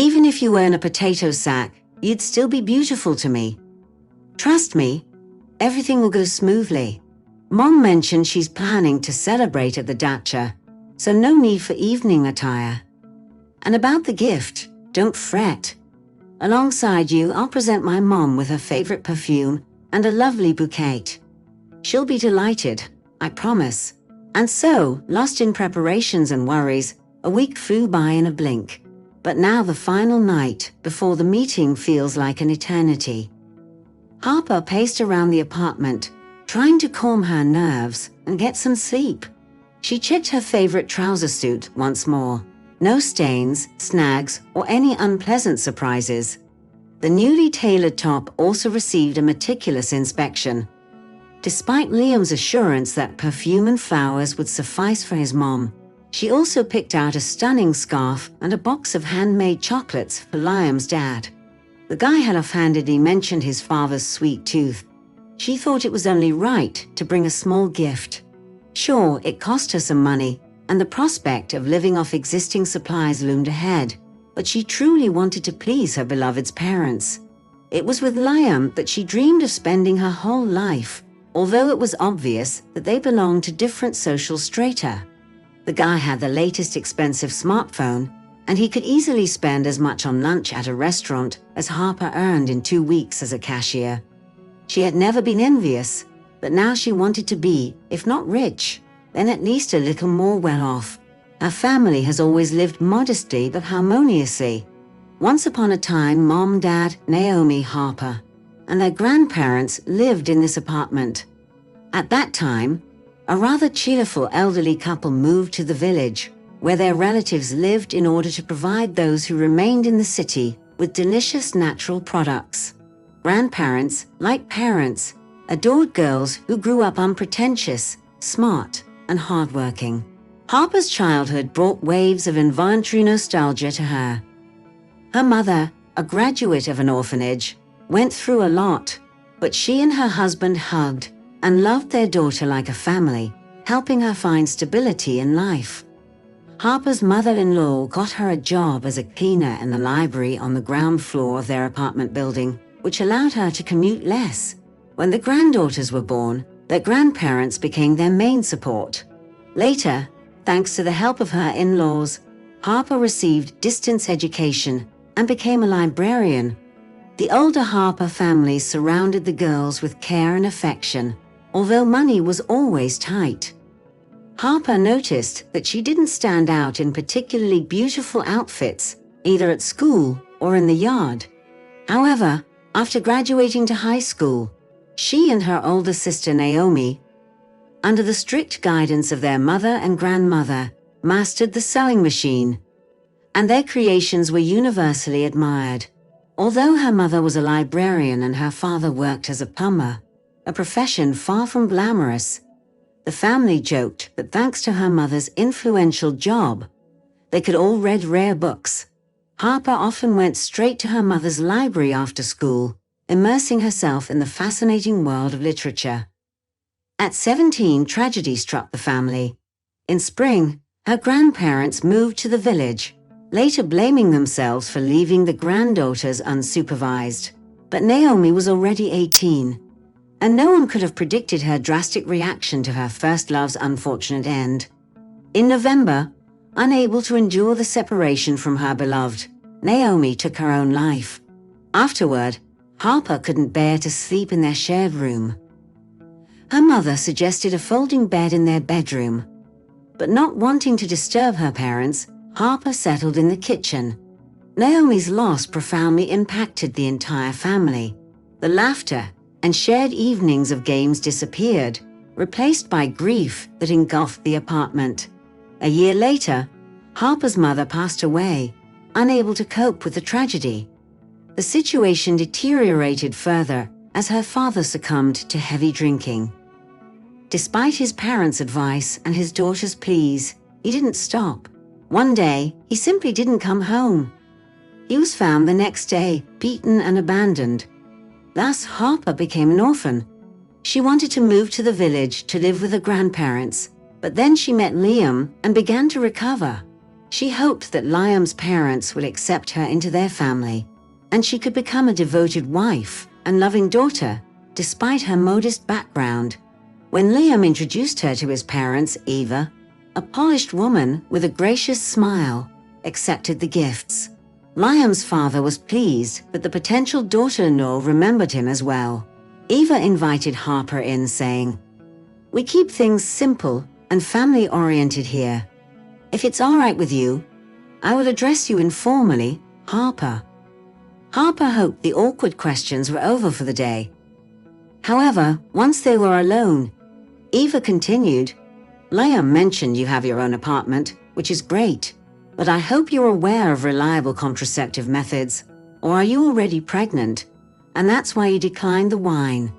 Even if you were in a potato sack, you'd still be beautiful to me. Trust me, everything will go smoothly. Mom mentioned she's planning to celebrate at the dacha, so no need for evening attire. And about the gift, don't fret. Alongside you, I'll present my mom with her favorite perfume and a lovely bouquet. She'll be delighted, I promise. And so, lost in preparations and worries, a week flew by in a blink. But now the final night before the meeting feels like an eternity. Harper paced around the apartment, trying to calm her nerves and get some sleep. She checked her favorite trouser suit once more. No stains, snags, or any unpleasant surprises. The newly tailored top also received a meticulous inspection. Despite Liam's assurance that perfume and flowers would suffice for his mom, she also picked out a stunning scarf and a box of handmade chocolates for Liam's dad. The guy had offhandedly mentioned his father's sweet tooth. She thought it was only right to bring a small gift. Sure, it cost her some money, and the prospect of living off existing supplies loomed ahead, but she truly wanted to please her beloved's parents. It was with Liam that she dreamed of spending her whole life, although it was obvious that they belonged to different social strata. The guy had the latest expensive smartphone, and he could easily spend as much on lunch at a restaurant as Harper earned in 2 weeks as a cashier. She had never been envious, but now she wanted to be, if not rich, then at least a little more well off. Her family has always lived modestly but harmoniously. Once upon a time, Mom, Dad, Naomi, Harper, and their grandparents lived in this apartment. At that time, a rather cheerful elderly couple moved to the village, where their relatives lived in order to provide those who remained in the city with delicious natural products. Grandparents, like parents, adored girls who grew up unpretentious, smart, and hardworking. Harper's childhood brought waves of involuntary nostalgia to her. Her mother, a graduate of an orphanage, went through a lot, but she and her husband hugged and loved their daughter like a family, helping her find stability in life. Harper's mother-in-law got her a job as a cleaner in the library on the ground floor of their apartment building, which allowed her to commute less. When the granddaughters were born, their grandparents became their main support. Later, thanks to the help of her in-laws, Harper received distance education and became a librarian. The older Harper families surrounded the girls with care and affection, although money was always tight. Harper noticed that she didn't stand out in particularly beautiful outfits, either at school or in the yard. However, after graduating to high school, she and her older sister Naomi, under the strict guidance of their mother and grandmother, mastered the sewing machine, and their creations were universally admired. Although her mother was a librarian and her father worked as a plumber, a profession far from glamorous, the family joked that thanks to her mother's influential job, they could all read rare books. Harper often went straight to her mother's library after school, immersing herself in the fascinating world of literature. At 17, tragedy struck the family. In spring, her grandparents moved to the village, later blaming themselves for leaving the granddaughters unsupervised. But Naomi was already 18, and no one could have predicted her drastic reaction to her first love's unfortunate end. In November, unable to endure the separation from her beloved, Naomi took her own life. Afterward, Harper couldn't bear to sleep in their shared room. Her mother suggested a folding bed in their bedroom, but not wanting to disturb her parents, Harper settled in the kitchen. Naomi's loss profoundly impacted the entire family. The laughter and shared evenings of games disappeared, replaced by grief that engulfed the apartment. A year later, Harper's mother passed away, unable to cope with the tragedy. The situation deteriorated further as her father succumbed to heavy drinking. Despite his parents' advice and his daughter's pleas, he didn't stop. One day, he simply didn't come home. He was found the next day, beaten and abandoned. Thus, Harper became an orphan. She wanted to move to the village to live with her grandparents, but then she met Liam and began to recover. She hoped that Liam's parents would accept her into their family, and she could become a devoted wife and loving daughter, despite her modest background. When Liam introduced her to his parents, Eva, a polished woman with a gracious smile, accepted the gifts. Liam's father was pleased that the potential daughter-in-law remembered him as well. Eva invited Harper in, saying, "We keep things simple and family-oriented here. If it's all right with you, I will address you informally, Harper." Harper hoped the awkward questions were over for the day. However, once they were alone, Eva continued, "Liam mentioned you have your own apartment, which is great, but I hope you're aware of reliable contraceptive methods, or are you already pregnant, and that's why you declined the wine?"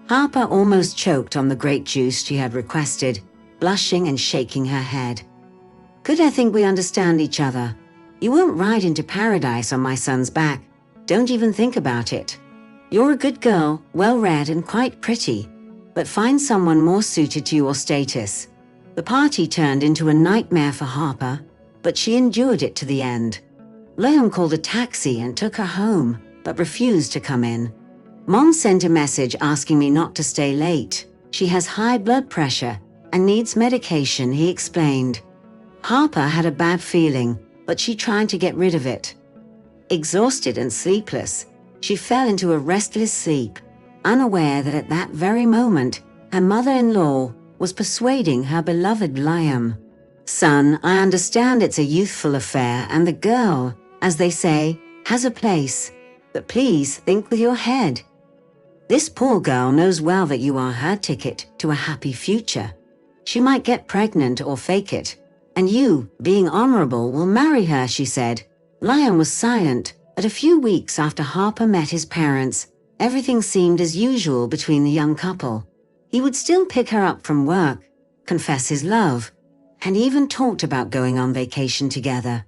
Harper almost choked on the grape juice she had requested, blushing and shaking her head. "Good, I think we understand each other. You won't ride into paradise on my son's back. Don't even think about it. You're a good girl, well-read and quite pretty, but find someone more suited to your status." The party turned into a nightmare for Harper, but she endured it to the end. Liam called a taxi and took her home, but refused to come in. "Mom sent a message asking me not to stay late. She has high blood pressure and needs medication," he explained. Harper had a bad feeling, but she tried to get rid of it. Exhausted and sleepless, she fell into a restless sleep, unaware that at that very moment, her mother-in-law was persuading her beloved Liam. "Son, I understand it's a youthful affair and the girl, as they say, has a place, but please think with your head. This poor girl knows well that you are her ticket to a happy future. She might get pregnant or fake it, and you, being honorable, will marry her," she said. Liam was silent, but a few weeks after Harper met his parents, everything seemed as usual between the young couple. He would still pick her up from work, confess his love, and even talked about going on vacation together.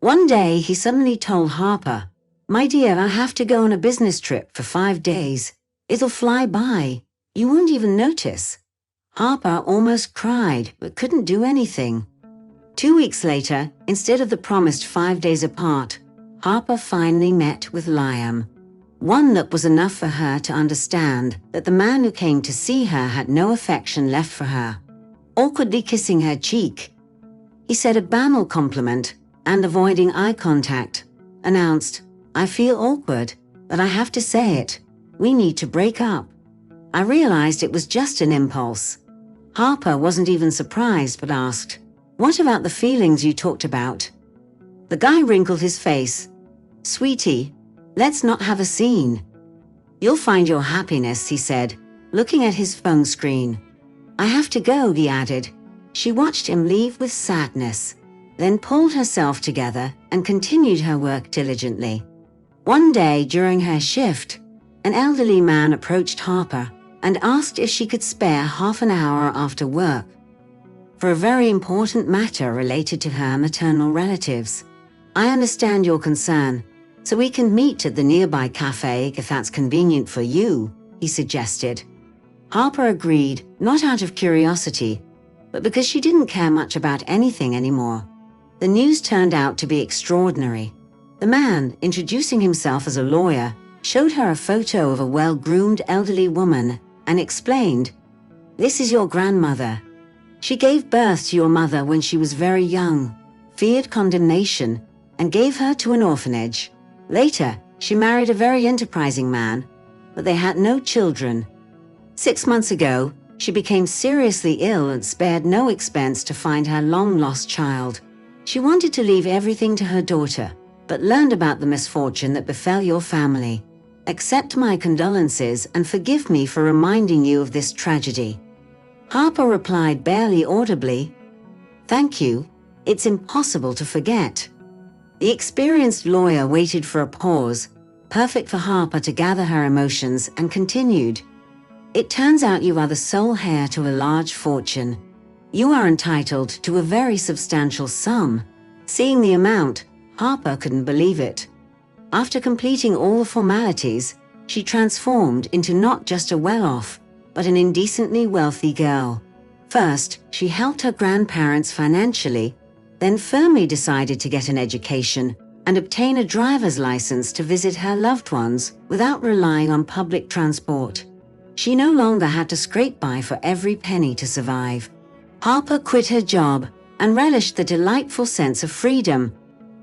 One day, he suddenly told Harper, "My dear, I have to go on a business trip for 5 days. It'll fly by. You won't even notice." Harper almost cried, but couldn't do anything. 2 weeks later, instead of the promised 5 days apart, Harper finally met with Liam. One look was enough for her to understand that the man who came to see her had no affection left for her. Awkwardly kissing her cheek, he said a banal compliment and, avoiding eye contact, announced, "I feel awkward, but I have to say it. We need to break up." I realized it was just an impulse. Harper wasn't even surprised but asked, "What about the feelings you talked about?" The guy wrinkled his face. "Sweetie, let's not have a scene. You'll find your happiness," he said, looking at his phone screen. "I have to go," he added. She watched him leave with sadness, then pulled herself together and continued her work diligently. One day during her shift, an elderly man approached Harper and asked if she could spare half an hour after work for a very important matter related to her maternal relatives. "I understand your concern, so we can meet at the nearby cafe if that's convenient for you," he suggested. Harper agreed, not out of curiosity, but because she didn't care much about anything anymore. The news turned out to be extraordinary. The man, introducing himself as a lawyer, showed her a photo of a well-groomed elderly woman and explained, "This is your grandmother. She gave birth to your mother when she was very young, feared condemnation, and gave her to an orphanage. Later, she married a very enterprising man, but they had no children. 6 months ago, she became seriously ill and spared no expense to find her long-lost child. She wanted to leave everything to her daughter, but learned about the misfortune that befell your family. Accept my condolences and forgive me for reminding you of this tragedy." Harper replied barely audibly, "Thank you. It's impossible to forget." The experienced lawyer waited for a pause, perfect for Harper to gather her emotions, and continued, "It turns out you are the sole heir to a large fortune. You are entitled to a very substantial sum." Seeing the amount, Harper couldn't believe it. After completing all the formalities, she transformed into not just a well-off, but an indecently wealthy girl. First, she helped her grandparents financially, then firmly decided to get an education and obtain a driver's license to visit her loved ones without relying on public transport. She no longer had to scrape by for every penny to survive. Harper quit her job and relished the delightful sense of freedom.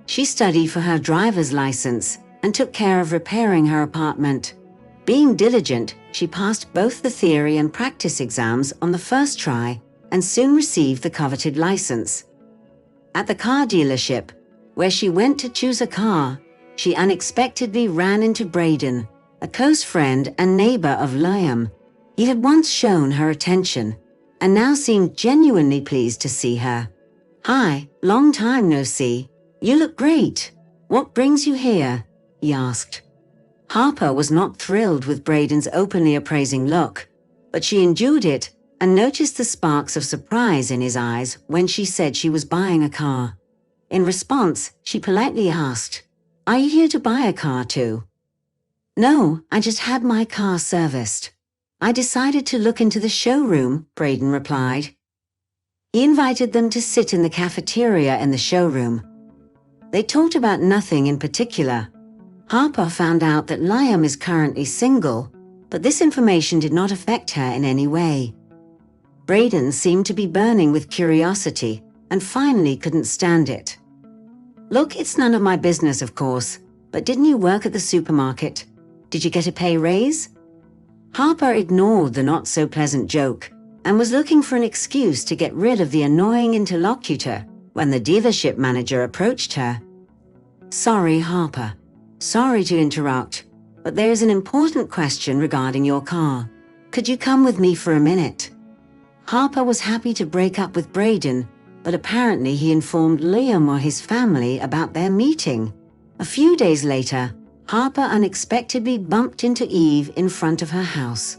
She studied for her driver's license and took care of repairing her apartment. Being diligent, she passed both the theory and practice exams on the first try and soon received the coveted license. At the car dealership, where she went to choose a car, she unexpectedly ran into Braden, a close friend and neighbor of Liam. He had once shown her attention and now seemed genuinely pleased to see her. "Hi, long time no see. You look great. What brings you here?" he asked. Harper was not thrilled with Braden's openly appraising look, but she endured it and noticed the sparks of surprise in his eyes when she said she was buying a car. In response, she politely asked, "Are you here to buy a car too?" "No, I just had my car serviced. I decided to look into the showroom," Braden replied. He invited them to sit in the cafeteria in the showroom. They talked about nothing in particular. Harper found out that Liam is currently single, but this information did not affect her in any way. Braden seemed to be burning with curiosity and finally couldn't stand it. "Look, it's none of my business, of course, but didn't you work at the supermarket? Did you get a pay raise?" Harper ignored the not-so-pleasant joke and was looking for an excuse to get rid of the annoying interlocutor when the dealership manager approached her. "Sorry, Harper. Sorry to interrupt, but there is an important question regarding your car. Could you come with me for a minute?" Harper was happy to break up with Braden, but apparently he informed Liam or his family about their meeting. A few days later, Harper unexpectedly bumped into Eve in front of her house.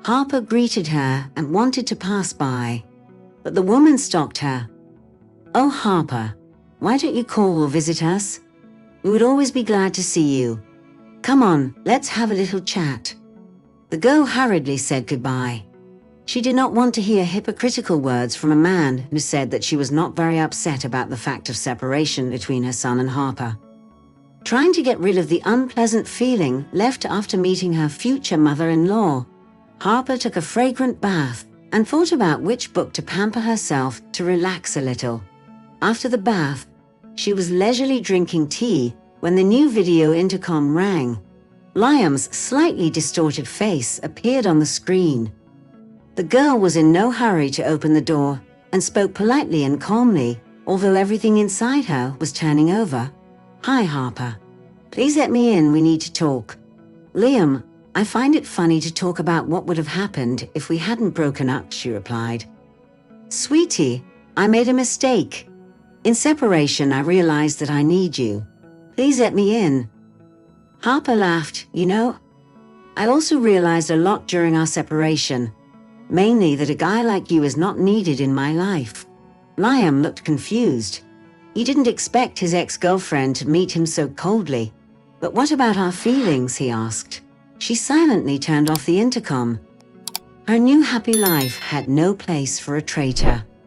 Harper greeted her and wanted to pass by, but the woman stopped her. "Oh, Harper, why don't you call or visit us? We would always be glad to see you. Come on, let's have a little chat." The girl hurriedly said goodbye. She did not want to hear hypocritical words from a man who said that she was not very upset about the fact of separation between her son and Harper. Trying to get rid of the unpleasant feeling left after meeting her future mother-in-law, Harper took a fragrant bath and thought about which book to pamper herself to relax a little. After the bath, she was leisurely drinking tea when the new video intercom rang. Liam's slightly distorted face appeared on the screen. The girl was in no hurry to open the door and spoke politely and calmly, although everything inside her was turning over. "Hi, Harper. Please let me in, we need to talk." "Liam, I find it funny to talk about what would have happened if we hadn't broken up," she replied. "Sweetie, I made a mistake. In separation, I realized that I need you. Please let me in." Harper laughed. "You know, I also realized a lot during our separation. Mainly that a guy like you is not needed in my life." Liam looked confused. He didn't expect his ex-girlfriend to meet him so coldly. "But what about our feelings?" he asked. She silently turned off the intercom. Her new happy life had no place for a traitor.